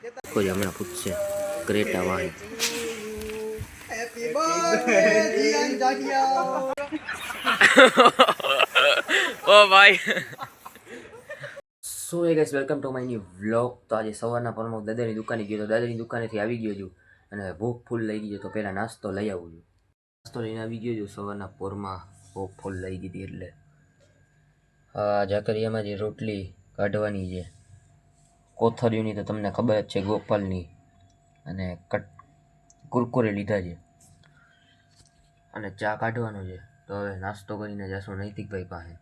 કોઈ હમણાં પૂછશે ક્રેટા વાહન ઓ ભાઈ so hey guys welcome to my new vlog. તો આજે સવારના પરમાં દાદાની દુકાને ગયો તો દાદાની દુકાનેથી આવી ગયો છું અને ભૂખ ફૂલ લઈ ગયો તો પહેલાં નાસ્તો લઈ આવું છું. નાસ્તો લઈને આવી ગયો છું સવારના પોરમાં ભૂખ ફૂલ લઈ ગઈ એટલે હા ઝાકરિયામાં જે રોટલી કાઢવાની છે કોથળીઓની તો તમને ખબર જ છે ગોપાલની અને કુરકુરે લીધા છે અને ચા કાઢવાનો છે. તો હવે નાસ્તો કરીને જશું નૈતિકભાઈ પાસે.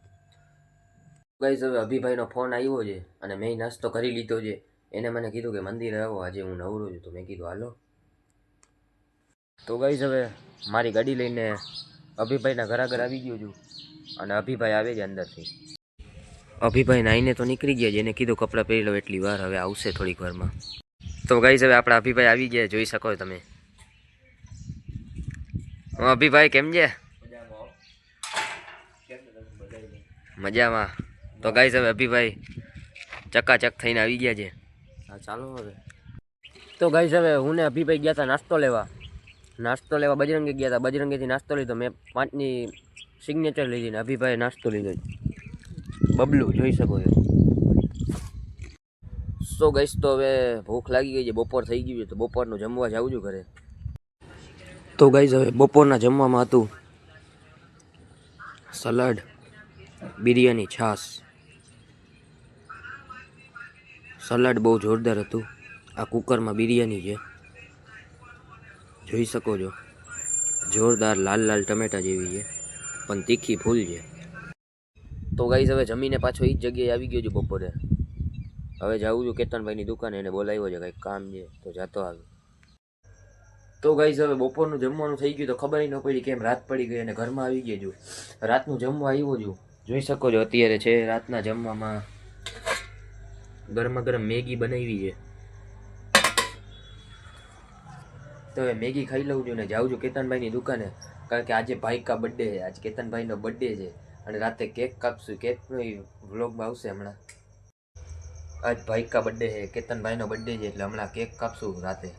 ગાઈસ હવે અભિભાઈનો ફોન આવ્યો છે અને મેં નાસ્તો કરી લીધો છે. એને મને કીધું કે મંદિરે આવો આજે હું નવરો છું તો મેં કીધું હાલો. તો ગાઈસ હવે મારી ગાડી લઈને અભિભાઈના ઘર આગળ આવી ગયો છું અને અભિભાઈ આવે છે અંદરથી. અભિભાઈ નાઈને તો નીકળી ગયા છે એને કીધું કપડાં પહેરી લો એટલી વાર હવે આવશે થોડીક વારમાં. તો ગાઈસ હવે આપણા અભિભાઈ આવી ગયા જોઈ શકો તમે. અભિભાઈ કેમ છે? મજામાં. તો ગાઈસ હવે અભિભાઈ ચકાચક થઈને આવી ગયા છે. હા ચાલો હવે. તો ગાઈસ હવે હું ને અભિભાઈ ગયા હતા નાસ્તો લેવા બજરંગી ગયા હતા. બજરંગીથી નાસ્તો લીધો મેં 5ની સિગ્નેચર લીધી ને અભિભાઈએ નાસ્તો લીધો બબલું જોઈ શકો છો. સો ગાઈસ તો હવે ભૂખ લાગી ગઈ છે બપોર થઈ ગયું છે તો બપોરનું જમવા જાઉં છું ઘરે. તો ગાઈસ હવે બપોરના જમવામાં હતું સલાડ બિરયાની છાશ. સલાડ બહુ જોરદાર હતું. આ કુકરમાં બિરયાની છે જોઈ શકો છો. જોરદાર લાલ લાલ ટમેટા જેવી છે પણ તીખી ફૂલ છે. તો ગાઈસ હવે જમીને પાછો એ જ જગ્યાએ આવી ગયો છું બપોરે. હવે જાઉં છું કેતનભાઈની દુકાને એને બોલાવ્યો છે કંઈક કામ છે તો જાતો આવ્યો. તો ગાઈસ હવે બપોરનું જમવાનું થઈ ગયું તો ખબર ન પડી કેમ રાત પડી ગઈ અને ઘરમાં આવી ગયા છું. રાતનું જમવા આવ્યો છું જોઈ શકો છો. અત્યારે છે રાતના જમવામાં ગરમા ગરમ મેગી બનાવી છે તો હવે મેગી ખાઈ લઉં છું ને જાઉં છું કેતનભાઈની દુકાને કારણ કે આજે ભાઈ કા બર્થડે છે. આજે કેતનભાઈનો બર્થડે છે અને રાતે કેક કાપશું. કેકનો વ્લોગમાં આવશે હમણાં. આજ ભાઈ કા બર્થડે છે કેતનભાઈનો બર્થડે છે એટલે હમણાં કેક કાપશું રાતે.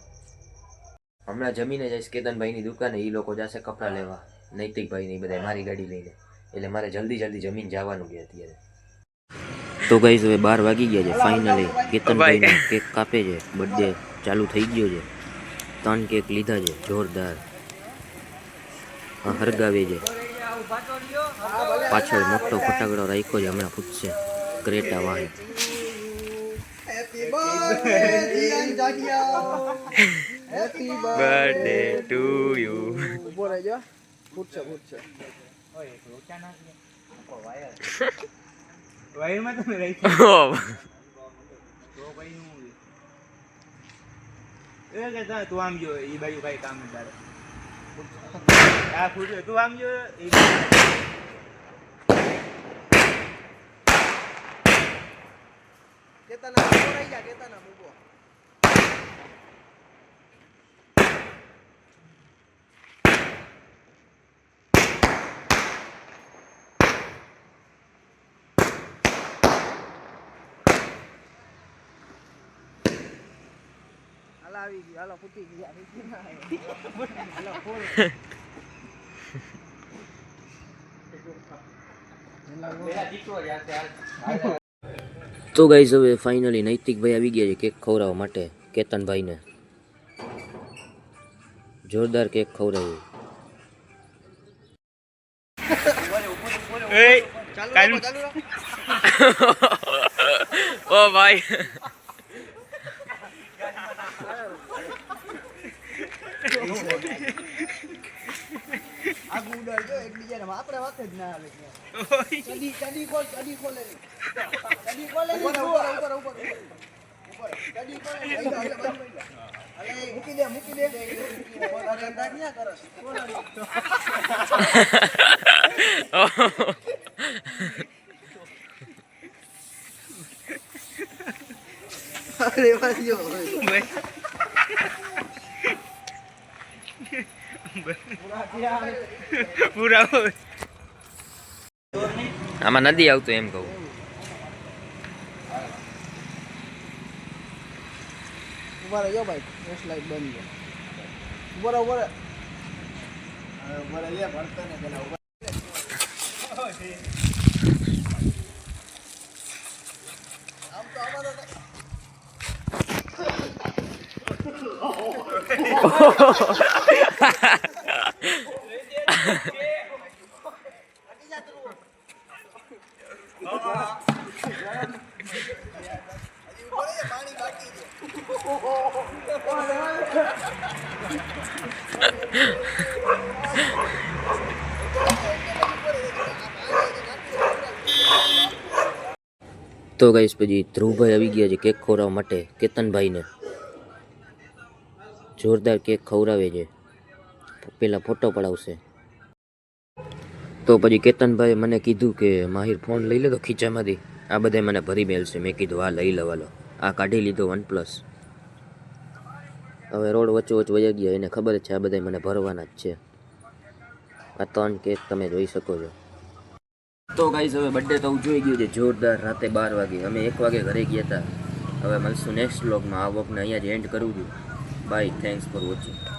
હમણાં જમીને જઈશ કેતનભાઈની દુકાને. એ લોકો જશે કપડાં લેવા નૈતિકભાઈને એ બધા મારી ગાડી લઈને એટલે મારે જલ્દી જમીન જવાનું છે અત્યારે. તો ગાઈસ હવે 12 વાગી ગયા છે. ફાઇનલી કેતનભાઈનો કેક કાપે છે. બર્થડે ચાલુ થઈ ગયો છે. 3 કેક લીધા છે જોરદાર. હરગાવે છે. પાછળ મોટો ફટાકડો રાખ્યો છે હમણાં ફૂટશે ક્રેટા વાહન. Happy birthday to you. Boleh aja. Futsal. Oh ya, futsal nak. Apa wire? Wire mah tu merai. Oh. Dua kali nunggu. Kata tu ambil i baju kai kamu dah. Ah, futsal tu ambil i. Kita nak buat aja, kita nak buat. આવી ગઈ હાલો ફૂટી ગઈ હાલો fall. તો guys હવે finally નૈતિકભાઈ આવી ગયા છે cake ખવડાવવા માટે કેતનભાઈને. જોરદાર કેક ખવડાવ્યું. ઓ ભાઈ આગુ ઉડાડજો એકબીજાને આપણે વાત જ ના આવે. કડી ખોલે ઉપર અરે મૂકી દે અરે ક્યાં કરસ અરે વાજો પૂરા આમાં નથી આવતું એમ કહું. ઉભા રહેજો ભાઈ ફ્લેશ લાઈટ બંધ છે ઉભા રહો ઉભા રહે ભરતા ને પેલા ઉભા આમ તો આમાં તો ગાઈસ પછી ધ્રુવભાઈ આવી ગયા છે કેક ખવડાવવા માટે કેતનભાઈને જોરદાર કેક ખવડાવે છે પેલા ફોટો પડાવશે તો પછી કેતનભાઈ મને કીધું કે માહિર ફોન લઈ લે તો ખીચામાંથી આ બધા મને ભરી મેલશે મેં કીધું આ લઈ લેવાલો આ કાઢી લીધો OnePlus હવે રોડ વચ્ચે વચ્ચે વયા ગયા એને ખબર જ છે આ બધા મને ભરવાના જ છે આ 3 કેક તમે જોઈ શકો છો તો ગાઈસ હવે બર્થડે તો ઉજવાઈ ગયો છે જોરદાર રાતે 12 વાગે અમે 1 વાગે ઘરે ગયા હતા હવે મળશું નેક્સ્ટ વ્લોગમાં આ વ્લોગને અહીંયા જ એન્ડ કરું છું બાય થેન્ક્સ ફોર વોચિંગ